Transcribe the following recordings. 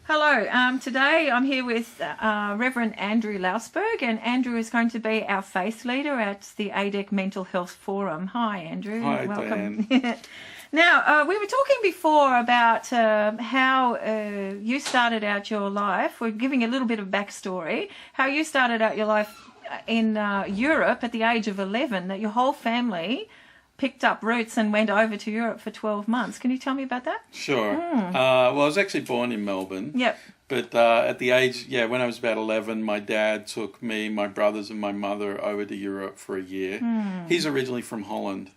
Hello, today I'm here with Reverend Andrew Lausberg, and Andrew is going to be our faith leader at the ADEC Mental Health Forum. Hi, Andrew. Hi, welcome. Diane. Now, we were talking before about how you started out your life. We're giving a little bit of backstory, how you started out your life in Europe at the age of 11, that your whole family picked up roots and went over to Europe for 12 months. Can you tell me about that? Sure. Well, I was actually born in Melbourne. Yep. But at the age, when I was about 11, my dad took me, my brothers and my mother over to Europe for a year. He's originally from Holland.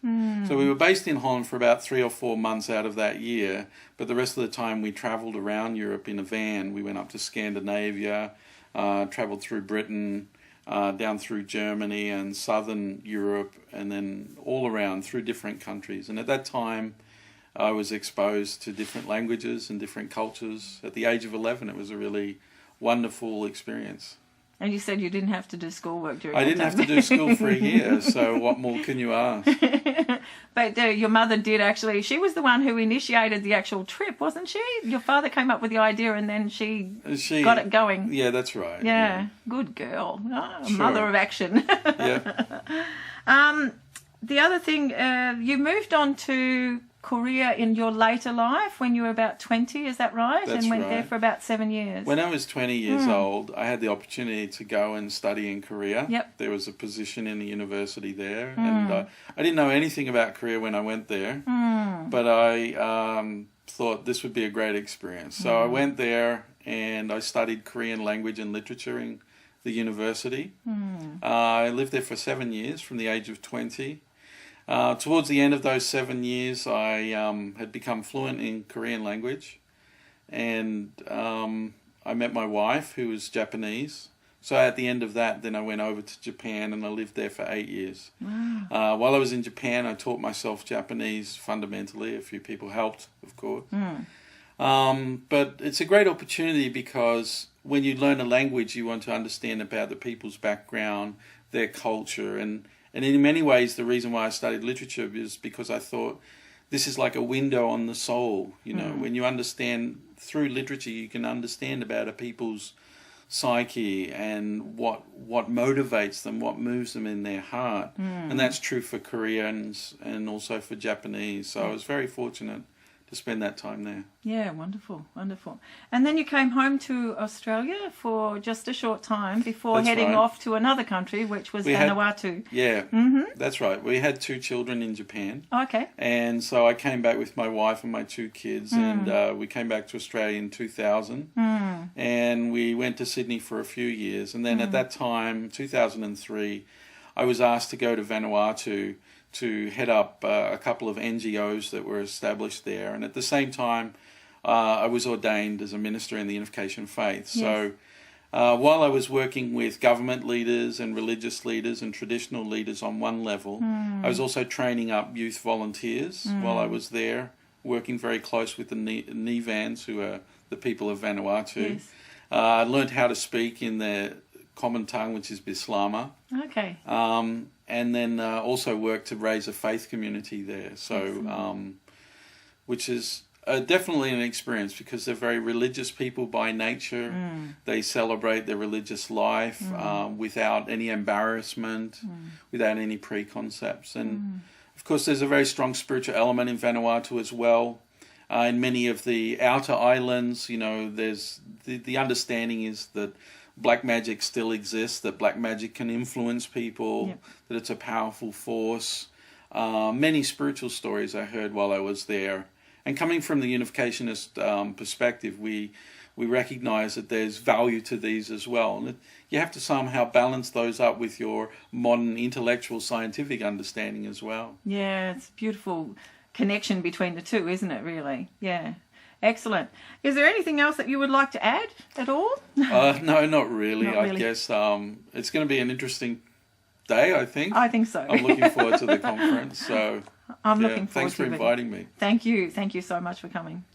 So we were based in Holland for about 3 or 4 months out of that year. But the rest of the time we travelled around Europe in a van. We went up to Scandinavia, travelled through Britain, down through Germany and southern Europe, and then all around through different countries. And at that time, I was exposed to different languages and different cultures. At the age of 11, it was a really wonderful experience. And you said you didn't have to do schoolwork during I that didn't time. have to do school for a year, so what more can you ask? But your mother did actually, she was the one who initiated the actual trip, wasn't she? Your father came up with the idea and then she got it going. Yeah, that's right. Yeah, good girl. Sure. Mother of action. Yeah. The other thing, you moved on to Korea in your later life when you were about 20, is that right? That's and went right. there for about 7 years. When I was 20 years old, I had the opportunity to go and study in Korea. Yep. There was a position in the university there, and I didn't know anything about Korea when I went there, but I thought this would be a great experience. So I went there and I studied Korean language and literature in the university. I lived there for 7 years, from the age of 20. Towards the end of those 7 years, I had become fluent in Korean language, and I met my wife, who was Japanese. So at the end of that, then I went over to Japan, and I lived there for 8 years. Wow. While I was in Japan, I taught myself Japanese fundamentally. A few people helped, of course. But it's a great opportunity because when you learn a language, you want to understand about the people's background, their culture, and in many ways, the reason why I studied literature is because I thought this is like a window on the soul. You know, when you understand through literature, you can understand about a people's psyche and what motivates them, what moves them in their heart. And that's true for Koreans and also for Japanese. So I was very fortunate to spend that time there. Yeah, wonderful, wonderful. And then you came home to Australia for just a short time before That's heading right. off to another country, which was Vanuatu. That's right. We had 2 children in Japan. Okay. And so I came back with my wife and my 2 kids, and we came back to Australia in 2000. And we went to Sydney for a few years. And then at that time, 2003, I was asked to go to Vanuatu to head up a couple of NGOs that were established there. And at the same time, I was ordained as a minister in the Unification Faith. Yes. So while I was working with government leaders and religious leaders and traditional leaders on one level, I was also training up youth volunteers while I was there, working very close with the Nivans, who are the people of Vanuatu. Yes. I learned how to speak in their common tongue, which is Bislama. Okay. And then also work to raise a faith community there. So, which is definitely an experience because they're very religious people by nature. They celebrate their religious life without any embarrassment, without any preconcepts. And of course, there's a very strong spiritual element in Vanuatu as well. In many of the outer islands, you know, there's the understanding is that black magic still exists, that black magic can influence people, that it's a powerful force. Many spiritual stories I heard while I was there. And coming from the unificationist perspective, we recognize that there's value to these as well. And you have to somehow balance those up with your modern intellectual scientific understanding as well. Yeah, it's a beautiful connection between the two, isn't it, really? Yeah. Excellent. Is there anything else that you would like to add at all? No, not really. Not really. I guess it's going to be an interesting day, I think. I think so. I'm looking forward to the conference. So I'm looking forward thanks to for it. inviting me. Thank you. Thank you so much for coming.